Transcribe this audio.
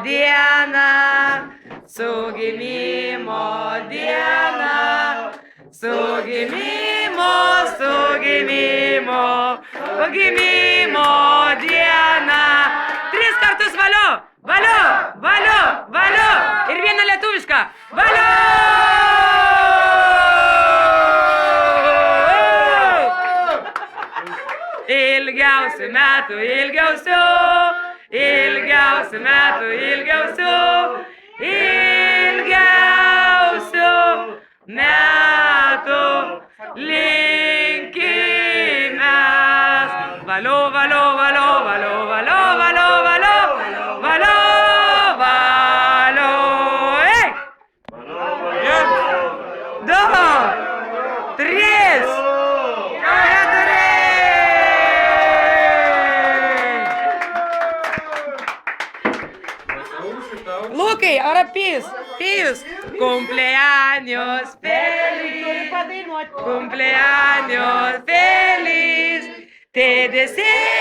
diena, su gimimo diena, su gimimo diena. 3 kartus valio, valio, valio, valio. Ir vieną lietuvišką. Valio! Ilgiausių metų, ilgiausių metų linkimės. Valio, valio, valio, valio, valio, valio, valio, valio, valio. Ei! 2, 3, 4. Lukai, ar apys? Pijus. Cumpleaños feliz. Cumpleaños feliz. Te deseo.